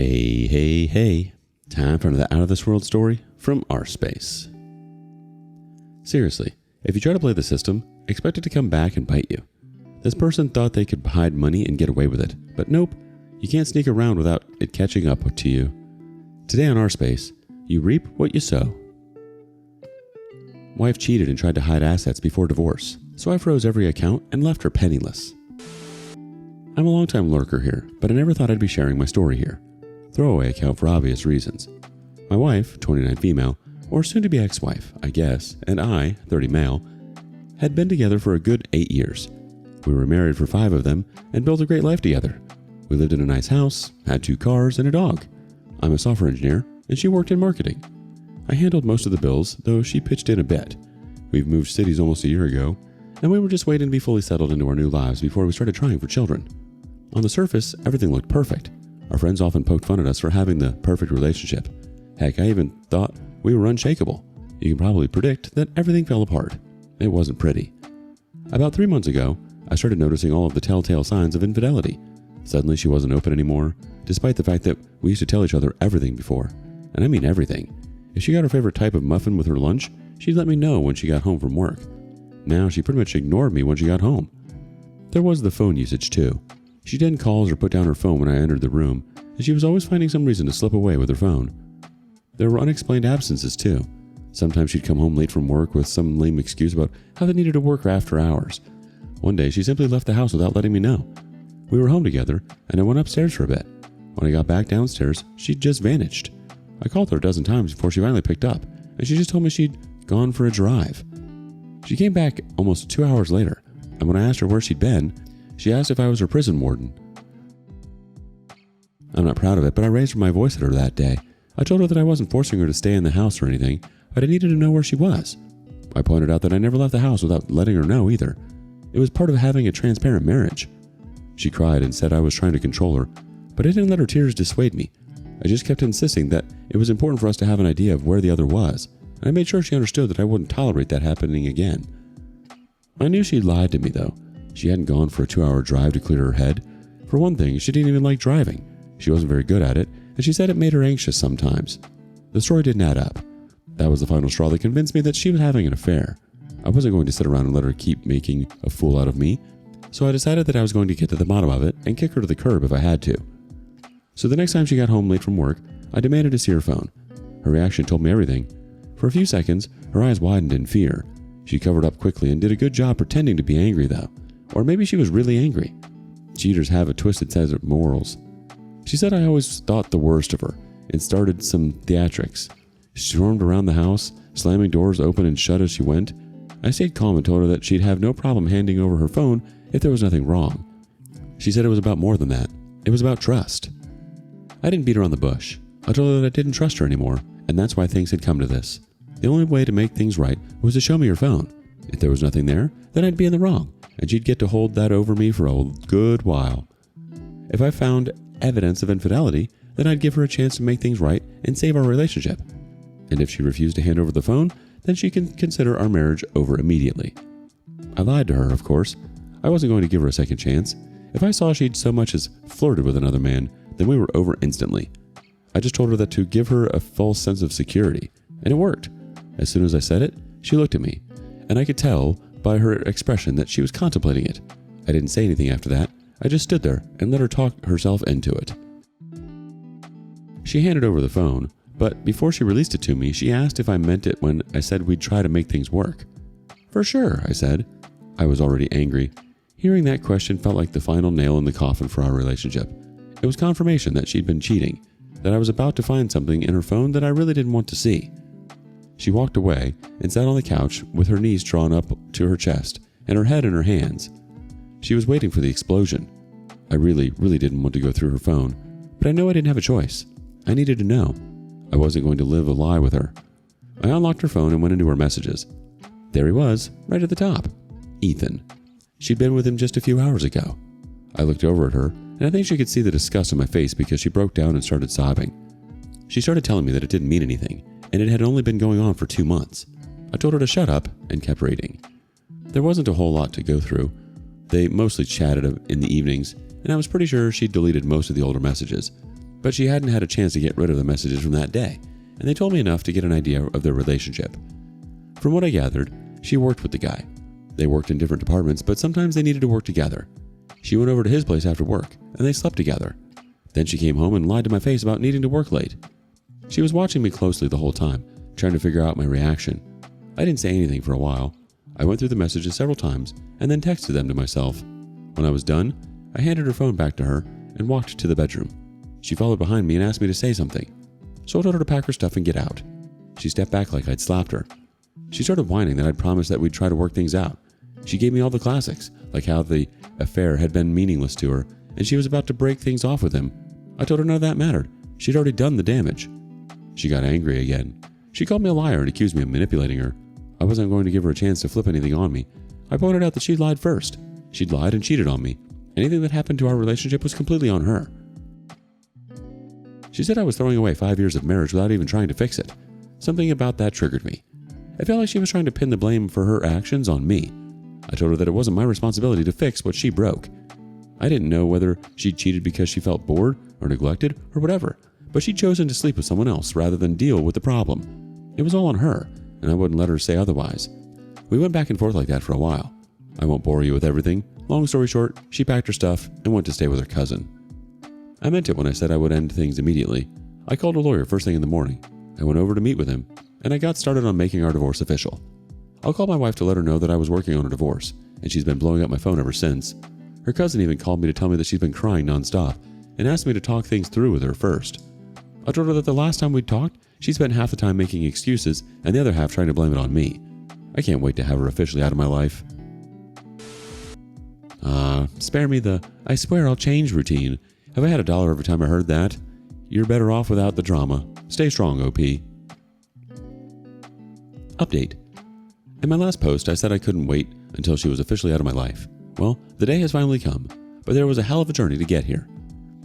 Hey. Time for another Out of This World story from rSpace. Seriously, if you try to play the system, expect it to come back and bite you. This person thought they could hide money and get away with it, but nope, you can't sneak around without it catching up to you. Today on rSpace, you reap what you sow. Wife cheated and tried to hide assets before divorce, so I froze every account and left her penniless. I'm a long-time lurker here, but I never thought I'd be sharing my story here. Throwaway account for obvious reasons. My wife, 29 female, or soon-to-be ex-wife, I guess, and I, 30 male, had been together for a good 8 years. We were married for 5 of them and built a great life together. We lived in a nice house, had 2 cars, and a dog. I'm a software engineer, and she worked in marketing. I handled most of the bills, though she pitched in a bit. We've moved cities almost a year ago, and we were just waiting to be fully settled into our new lives before we started trying for children. On the surface, everything looked perfect. Our friends often poked fun at us for having the perfect relationship. Heck, I even thought we were unshakable. You can probably predict that everything fell apart. It wasn't pretty. About 3 months ago, I started noticing all of the telltale signs of infidelity. Suddenly she wasn't open anymore, despite the fact that we used to tell each other everything before. And I mean everything. If she got her favorite type of muffin with her lunch, she'd let me know when she got home from work. Now she pretty much ignored me when she got home. There was the phone usage too. She didn't call or put down her phone when I entered the room, and she was always finding some reason to slip away with her phone. There were unexplained absences too. Sometimes she'd come home late from work with some lame excuse about how they needed to work after hours. One day she simply left the house without letting me know. We were home together, and I went upstairs for a bit. When I got back downstairs, she'd just vanished. I called her a dozen times before she finally picked up, and she just told me she'd gone for a drive. She came back almost 2 hours later, and when I asked her where she'd been, she asked if I was her prison warden. I'm not proud of it, but I raised my voice at her that day. I told her that I wasn't forcing her to stay in the house or anything, but I needed to know where she was. I pointed out that I never left the house without letting her know either. It was part of having a transparent marriage. She cried and said I was trying to control her, but I didn't let her tears dissuade me. I just kept insisting that it was important for us to have an idea of where the other was, and I made sure she understood that I wouldn't tolerate that happening again. I knew she'd lied to me though. She hadn't gone for a 2-hour drive to clear her head. For one thing, she didn't even like driving. She wasn't very good at it, and she said it made her anxious sometimes. The story didn't add up. That was the final straw that convinced me that she was having an affair. I wasn't going to sit around and let her keep making a fool out of me, so I decided that I was going to get to the bottom of it and kick her to the curb if I had to. So the next time she got home late from work, I demanded to see her phone. Her reaction told me everything. For a few seconds, her eyes widened in fear. She covered up quickly and did a good job pretending to be angry though. Or maybe she was really angry. Cheaters have a twisted set of morals. She said I always thought the worst of her and started some theatrics. She stormed around the house, slamming doors open and shut as she went. I stayed calm and told her that she'd have no problem handing over her phone if there was nothing wrong. She said it was about more than that. It was about trust. I didn't beat around the bush. I told her that I didn't trust her anymore, and that's why things had come to this. The only way to make things right was to show me her phone. If there was nothing there, then I'd be in the wrong, and she'd get to hold that over me for a good while. If I found evidence of infidelity, then I'd give her a chance to make things right and save our relationship. And if she refused to hand over the phone, then she can consider our marriage over immediately. I lied to her, of course. I wasn't going to give her a second chance. If I saw she'd so much as flirted with another man, then we were over instantly. I just told her that to give her a false sense of security, and it worked. As soon as I said it, she looked at me, and I could tell by her expression that she was contemplating it. I didn't say anything after that. I just stood there and let her talk herself into it. She handed over the phone, but before she released it to me, she asked if I meant it when I said we'd try to make things work. For sure, I said. I was already angry. Hearing that question felt like the final nail in the coffin for our relationship. It was confirmation that she'd been cheating, that I was about to find something in her phone that I really didn't want to see. She walked away and sat on the couch with her knees drawn up to her chest and her head in her hands. She was waiting for the explosion. I really didn't want to go through her phone, but I knew I didn't have a choice. I needed to know. I wasn't going to live a lie with her. I unlocked her phone and went into her messages. There he was, right at the top. Ethan. She'd been with him just a few hours ago. I looked over at her, and I think she could see the disgust on my face because she broke down and started sobbing. She started telling me that it didn't mean anything, and it had only been going on for 2 months. I told her to shut up and kept reading. There wasn't a whole lot to go through. They mostly chatted in the evenings, and I was pretty sure she'd deleted most of the older messages. but she hadn't had a chance to get rid of the messages from that day, and they told me enough to get an idea of their relationship. From what I gathered, she worked with the guy. They worked in different departments, but sometimes they needed to work together. She went over to his place after work, and they slept together. Then she came home and lied to my face about needing to work late. She was watching me closely the whole time, trying to figure out my reaction. I didn't say anything for a while. I went through the messages several times and then texted them to myself. When I was done, I handed her phone back to her and walked to the bedroom. She followed behind me and asked me to say something, so I told her to pack her stuff and get out. She stepped back like I'd slapped her. She started whining that I'd promised that we'd try to work things out. She gave me all the classics, like how the affair had been meaningless to her and she was about to break things off with him. I told her none of that mattered. She'd already done the damage. She got angry again. She called me a liar and accused me of manipulating her. I wasn't going to give her a chance to flip anything on me. I pointed out that she'd lied first. She'd lied and cheated on me. Anything that happened to our relationship was completely on her. She said I was throwing away 5 years of marriage without even trying to fix it. Something about that triggered me. I felt like she was trying to pin the blame for her actions on me. I told her that it wasn't my responsibility to fix what she broke. I didn't know whether she cheated because she felt bored or neglected or whatever, but she'd chosen to sleep with someone else rather than deal with the problem. It was all on her, and I wouldn't let her say otherwise. We went back and forth like that for a while. I won't bore you with everything. Long story short, she packed her stuff and went to stay with her cousin. I meant it when I said I would end things immediately. I called a lawyer first thing in the morning. I went over to meet with him, and I got started on making our divorce official. I'll call my wife to let her know that I was working on a divorce, and she's been blowing up my phone ever since. Her cousin even called me to tell me that she's been crying nonstop and asked me to talk things through with her first. I told her that the last time we'd talked, she spent half the time making excuses and the other half trying to blame it on me. I can't wait to have her officially out of my life. Spare me the "I swear I'll change" routine. Have I had $1 every time I heard that? You're better off without the drama. Stay strong, OP. Update. In my last post, I said I couldn't wait until she was officially out of my life. Well, the day has finally come, but there was a hell of a journey to get here.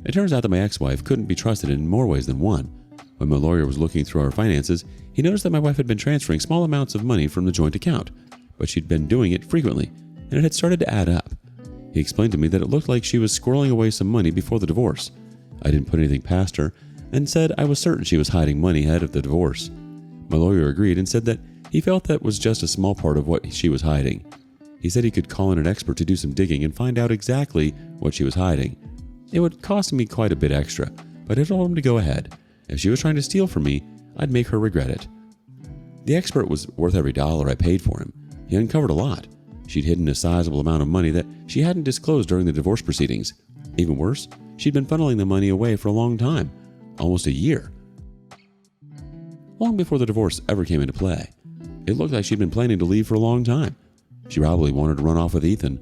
It turns out that my ex-wife couldn't be trusted in more ways than one. When my lawyer was looking through our finances, he noticed that my wife had been transferring small amounts of money from the joint account, but she'd been doing it frequently, and it had started to add up. He explained to me that it looked like she was squirreling away some money before the divorce. I didn't put anything past her, and said I was certain she was hiding money ahead of the divorce. My lawyer agreed and said that he felt that was just a small part of what she was hiding. He said he could call in an expert to do some digging and find out exactly what she was hiding. It would cost me quite a bit extra, but I told him to go ahead. If she was trying to steal from me, I'd make her regret it. The expert was worth every dollar I paid for him. He uncovered a lot. She'd hidden a sizable amount of money that she hadn't disclosed during the divorce proceedings. Even worse, she'd been funneling the money away for a long time, almost a year. Long before the divorce ever came into play. It looked like she'd been planning to leave for a long time. She probably wanted to run off with Ethan.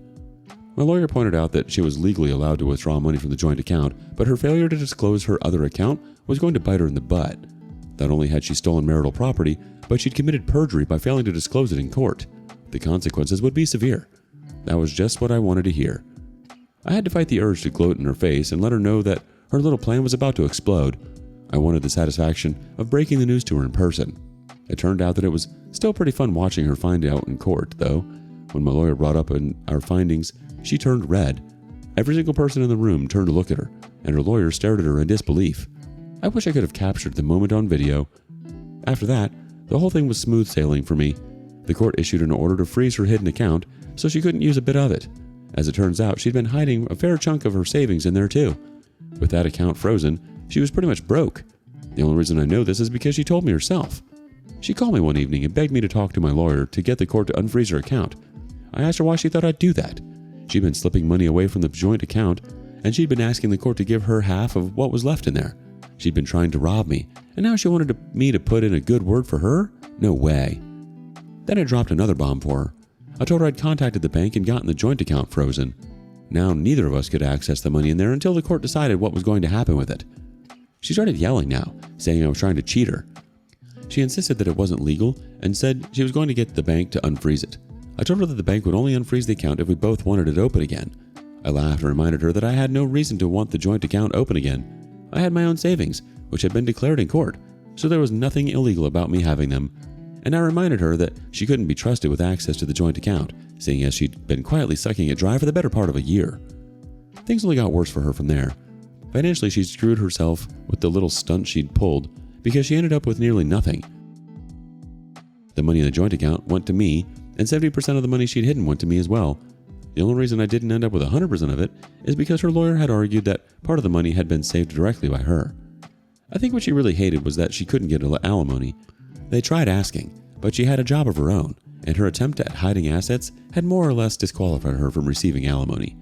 My lawyer pointed out that she was legally allowed to withdraw money from the joint account, but her failure to disclose her other account was going to bite her in the butt. Not only had she stolen marital property, but she'd committed perjury by failing to disclose it in court. The consequences would be severe. That was just what I wanted to hear. I had to fight the urge to gloat in her face and let her know that her little plan was about to explode. I wanted the satisfaction of breaking the news to her in person. It turned out that it was still pretty fun watching her find out in court, though. When my lawyer brought up our findings, she turned red. Every single person in the room turned to look at her, and her lawyer stared at her in disbelief. I wish I could have captured the moment on video. After that, the whole thing was smooth sailing for me. The court issued an order to freeze her hidden account, so she couldn't use a bit of it. As it turns out, she'd been hiding a fair chunk of her savings in there too. With that account frozen, she was pretty much broke. The only reason I know this is because she told me herself. She called me one evening and begged me to talk to my lawyer to get the court to unfreeze her account. I asked her why she thought I'd do that. She'd been slipping money away from the joint account, and she'd been asking the court to give her half of what was left in there. She'd been trying to rob me, and now she wanted me to put in a good word for her? No way. Then I dropped another bomb for her. I told her I'd contacted the bank and gotten the joint account frozen. Now neither of us could access the money in there until the court decided what was going to happen with it. She started yelling now, saying I was trying to cheat her. She insisted that it wasn't legal and said she was going to get the bank to unfreeze it. I told her that the bank would only unfreeze the account if we both wanted it open again. I laughed and reminded her that I had no reason to want the joint account open again. I had my own savings, which had been declared in court, so there was nothing illegal about me having them. And I reminded her that she couldn't be trusted with access to the joint account, seeing as she'd been quietly sucking it dry for the better part of a year. Things only got worse for her from there. Financially, she'd screwed herself with the little stunt she'd pulled because she ended up with nearly nothing. The money in the joint account went to me, and 70% of the money she'd hidden went to me as well. The only reason I didn't end up with 100% of it is because her lawyer had argued that part of the money had been saved directly by her. I think what she really hated was that she couldn't get alimony. They tried asking, but she had a job of her own, and her attempt at hiding assets had more or less disqualified her from receiving alimony.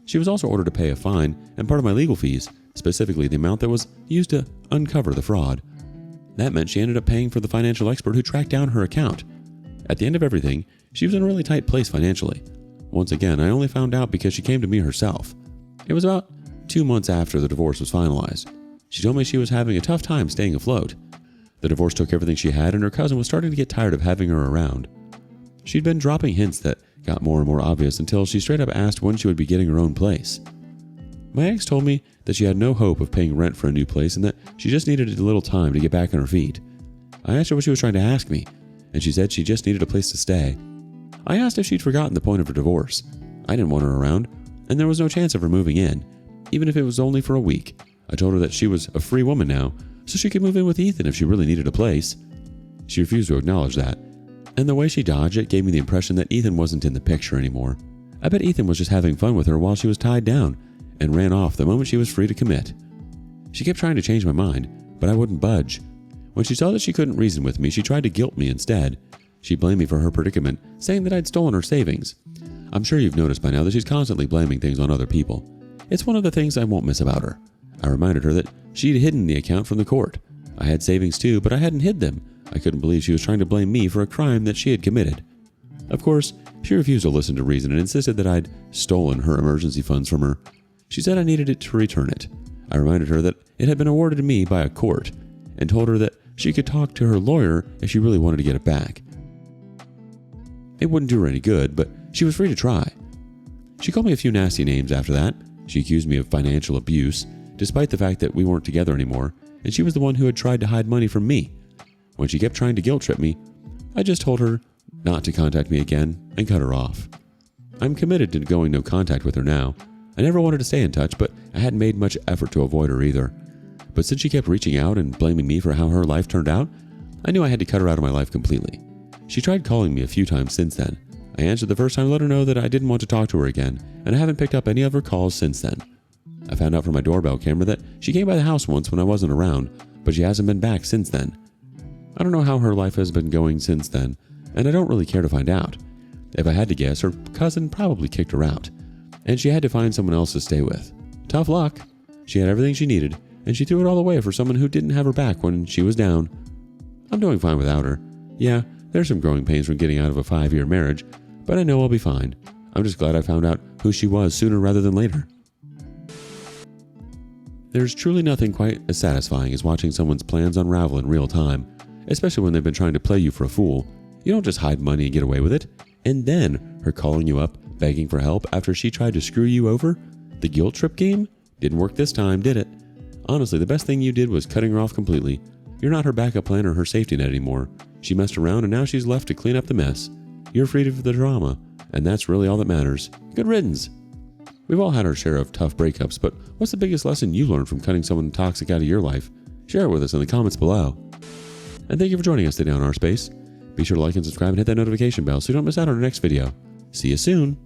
She was also ordered to pay a fine and part of my legal fees, specifically the amount that was used to uncover the fraud. That meant she ended up paying for the financial expert who tracked down her account. At the end of everything, she was in a really tight place financially. Once again, I only found out because she came to me herself. It was about 2 months after the divorce was finalized. She told me she was having a tough time staying afloat. The divorce took everything she had, and her cousin was starting to get tired of having her around. She'd been dropping hints that got more and more obvious until she straight up asked when she would be getting her own place. My ex told me that she had no hope of paying rent for a new place and that she just needed a little time to get back on her feet. I asked her what she was trying to ask me, and she said she just needed a place to stay. I asked if she'd forgotten the point of her divorce. I didn't want her around, and there was no chance of her moving in, even if it was only for a week. I told her that she was a free woman now, so she could move in with Ethan if she really needed a place. She refused to acknowledge that, and the way she dodged it gave me the impression that Ethan wasn't in the picture anymore. I bet Ethan was just having fun with her while she was tied down, and ran off the moment she was free to commit. She kept trying to change my mind, but I wouldn't budge. When she saw that she couldn't reason with me, she tried to guilt me instead. She blamed me for her predicament, saying that I'd stolen her savings. I'm sure you've noticed by now that she's constantly blaming things on other people. It's one of the things I won't miss about her. I reminded her that she'd hidden the account from the court. I had savings too, but I hadn't hid them. I couldn't believe she was trying to blame me for a crime that she had committed. Of course, she refused to listen to reason and insisted that I'd stolen her emergency funds from her. She said I needed it to return it. I reminded her that it had been awarded to me by a court, and told her that she could talk to her lawyer if she really wanted to get it back. It wouldn't do her any good, but she was free to try. She called me a few nasty names after that. She accused me of financial abuse, despite the fact that we weren't together anymore, and she was the one who had tried to hide money from me. When she kept trying to guilt trip me, I just told her not to contact me again and cut her off. I'm committed to going no contact with her now. I never wanted to stay in touch, but I hadn't made much effort to avoid her either. But since she kept reaching out and blaming me for how her life turned out, I knew I had to cut her out of my life completely. She tried calling me a few times since then. I answered the first time to let her know that I didn't want to talk to her again, and I haven't picked up any of her calls since then. I found out from my doorbell camera that she came by the house once when I wasn't around, but she hasn't been back since then. I don't know how her life has been going since then, and I don't really care to find out. If I had to guess, her cousin probably kicked her out, and she had to find someone else to stay with. Tough luck. She had everything she needed, and she threw it all away for someone who didn't have her back when she was down. I'm doing fine without her. Yeah, there's some growing pains from getting out of a 5-year marriage, but I know I'll be fine. I'm just glad I found out who she was sooner rather than later. There's truly nothing quite as satisfying as watching someone's plans unravel in real time, especially when they've been trying to play you for a fool. You don't just hide money and get away with it. And then her calling you up, begging for help after she tried to screw you over? The guilt trip game? Didn't work this time, did it? Honestly, the best thing you did was cutting her off completely. You're not her backup plan or her safety net anymore. She messed around and now she's left to clean up the mess. You're free of the drama, and that's really all that matters. Good riddance. We've all had our share of tough breakups, but what's the biggest lesson you learned from cutting someone toxic out of your life? Share it with us in the comments below. And thank you for joining us today on rSpace. Be sure to like and subscribe and hit that notification bell so you don't miss out on our next video. See you soon.